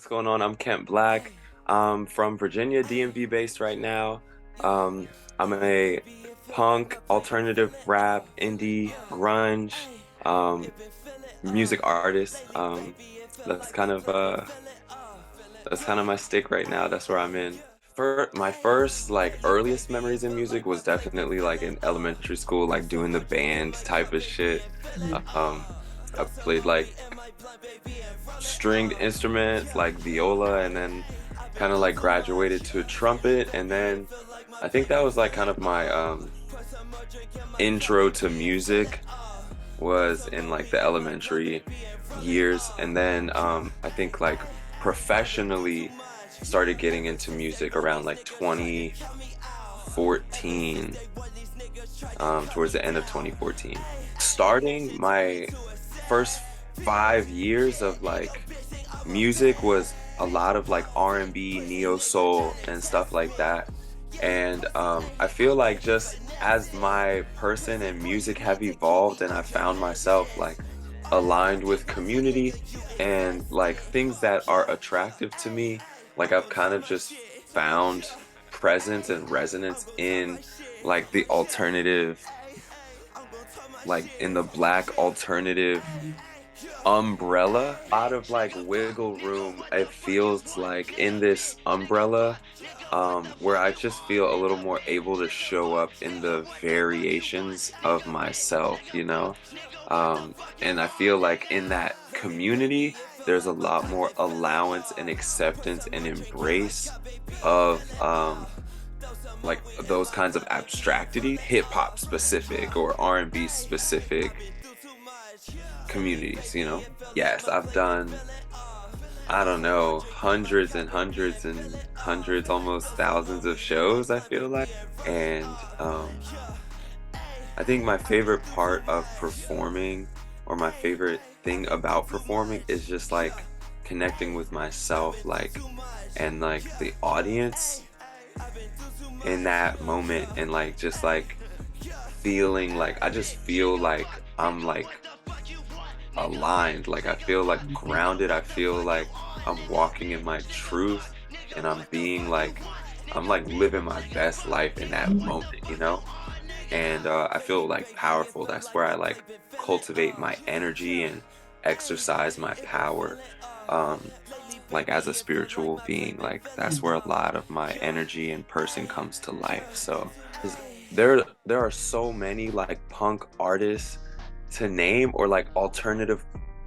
What's going on? I'm Kent Black. I'm from Virginia, DMV-based right now. I'm a punk, alternative rap, indie, grunge, um, music artist. That's kind of uh, that's kind of my stick right now. That's where I'm in. For my first like earliest memories in music was definitely like in elementary school, like doing the band type of shit. Um, I played like stringed instruments like viola, and then kind of like graduated to trumpet, and then I think that was like kind of my intro to music was in like the elementary years. And then I think like professionally started getting into music around like 2014, towards the end of 2014. Starting my first 5 years of like music was a lot of like R&B, neo soul, and stuff like that. And I feel like just as my person and music have evolved, and I found myself like aligned with community and like things that are attractive to me, like I've kind of just found presence and resonance in like the alternative, like in the black alternative umbrella. Out of like wiggle room, it feels like in this umbrella, where I just feel a little more able to show up in the variations of myself, you know. And I feel like in that community there's a lot more allowance and acceptance and embrace of like those kinds of abstractity, hip hop specific or R&B specific communities, you know? Yes, I've done, I don't know, hundreds and hundreds and hundreds, almost thousands of shows, I feel like. And I think my favorite part of performing, or my favorite thing about performing, is just like connecting with myself, like, and like the audience in that moment, and like just like feeling like I just feel like I'm like aligned, like I feel like grounded, I feel like I'm walking in my truth, and I'm like living my best life in that moment, you know. And I feel like powerful. That's where I like cultivate my energy and exercise my power, um like as a spiritual being. Like that's where a lot of my energy and person comes to life. So 'cause there are so many like punk artists to name, or like alternative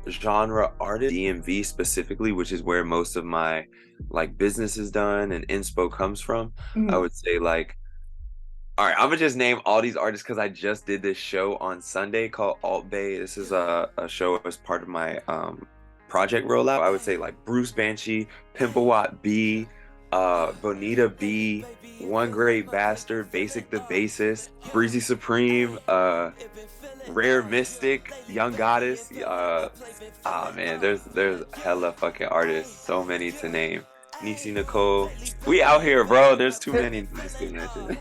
genre artists, DMV specifically, which is where most of my like business is done and inspo comes from. I Mhm. would say like, all right, I'm gonna just name all these artists because I just did this show on Sunday called Alt Bay. This is a show as part of my project rollout. I would say like Bruce Banshee, Pimpawat B, Bonita B, One Great Bastard, Basic the Bassist, Breezy Supreme, Rare Mystic, Young Goddess. Ah man, there's hella fucking artists, so many to name. Nisi Nicole, we out here, bro. There's too many names to mention.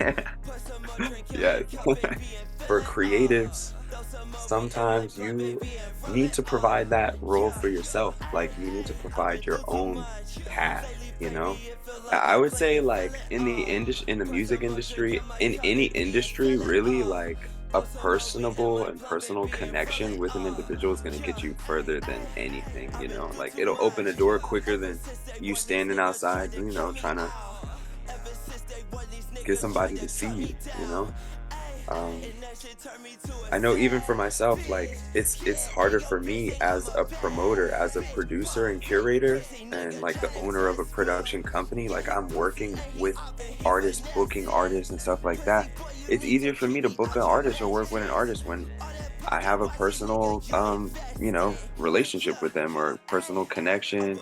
Yeah. For creatives, sometimes you need to provide that role for yourself. Like you need to provide your own path, you know? I would say like in the industry, in the music industry, in any industry, really, like a personable and personal connection with an individual is going to get you further than anything, you know? Like it'll open a door quicker than you standing outside, you know, trying to get somebody to see you, you know? Um, I know even for myself, like it's harder for me as a promoter, as a producer and curator, and like the owner of a production company. Like I'm working with artists, booking artists and stuff like that. It's easier for me to book an artist or work with an artist when I have a personal, you know, relationship with them, or personal connection.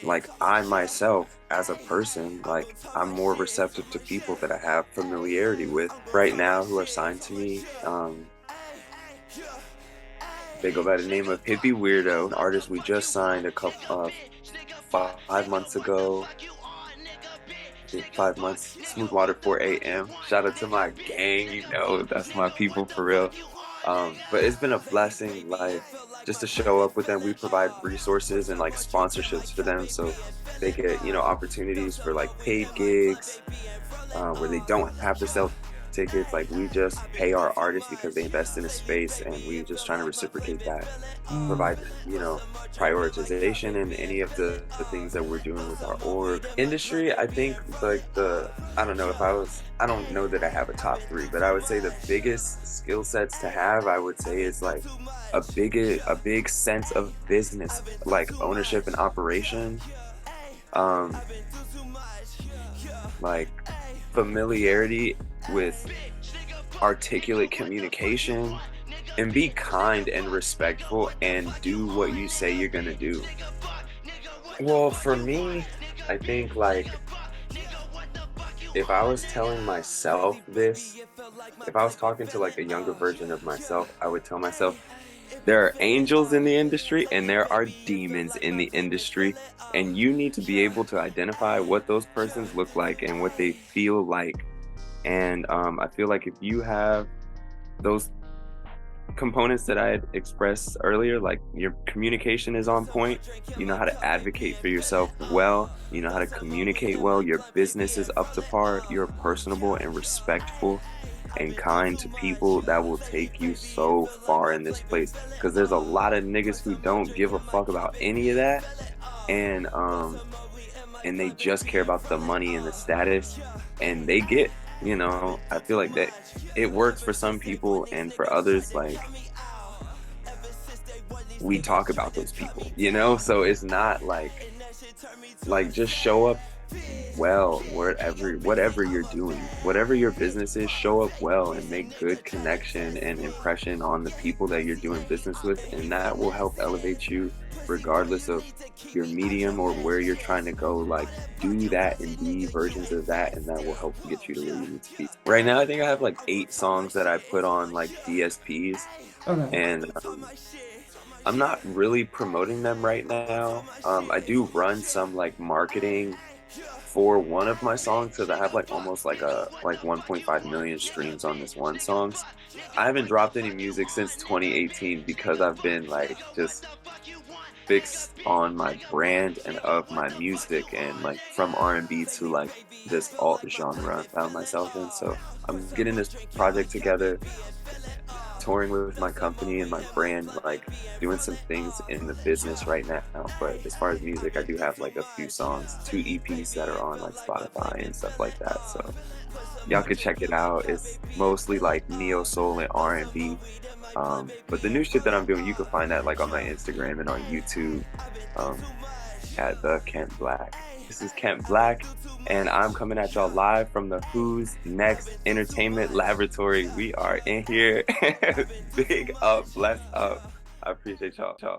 Like I myself as a person, like I'm more receptive to people that I have familiarity with right now who are signed to me. They go by the name of Hippie Weirdo, an artist we just signed a couple 5 months ago. I think 5 months. Smooth Water 4 a.m. Shout out to my gang, you know, that's my people for real. But it's been a blessing, like just to show up with them. We provide resources and like sponsorships for them, so they get, opportunities for like paid gigs, where they don't have to sell tickets. Like we just pay our artists because they invest in a space, and we just trying to reciprocate that, Mm, provide, prioritization and any of the things that we're doing with our org. Industry, I think like I don't know if I don't know that I have a top three, but I would say the biggest skill sets to have, I would say, is like a big sense of business, like ownership and operation. Um, like familiarity with articulate communication, and be kind and respectful and do what you say you're going to do. Well, for me, I think like if I was telling myself this, if I was talking to like a younger version of myself, I would tell myself there are angels in the industry and there are demons in the industry, and you need to be able to identify what those persons look like and what they feel like. And I feel like if you have those components that I had expressed earlier, like your communication is on point, you know how to advocate for yourself well, you know how to communicate well, your business is up to par, you're personable and respectful and kind to people, that will take you so far in this place. Because there's a lot of niggas who don't give a fuck about any of that, and they just care about the money and the status, and they get, I feel like that it works for some people, and for others, like we talk about those people, so it's not like just show up well whatever you're doing, whatever your business is, show up well and make good connection and impression on the people that you're doing business with, and that will help elevate you regardless of your medium or where you're trying to go. Like do that and be versions of that, and that will help get you to where you need to be. Right now I think I have like 8 songs that I put on like DSPs, okay. and I'm not really promoting them right now. I do run some like marketing for one of my songs because I have like almost like 1.5 million streams on this one song. I haven't dropped any music since 2018 because I've been like just fixed on my brand and of my music, and like from R&B to like this alt genre I found myself in. So I'm getting this project together, touring with my company and my brand, like doing some things in the business right now. But as far as music, I do have like a few songs, 2 EPs that are on like Spotify and stuff like that. So y'all could check it out. It's mostly like neo soul and R&B. But the new shit that I'm doing, you can find that like on my Instagram and on YouTube, um, at the Kent Black. This is Kent Black, and I'm coming at y'all live from the Who's Next Entertainment Laboratory. We are in here. Big up, bless up. I appreciate y'all.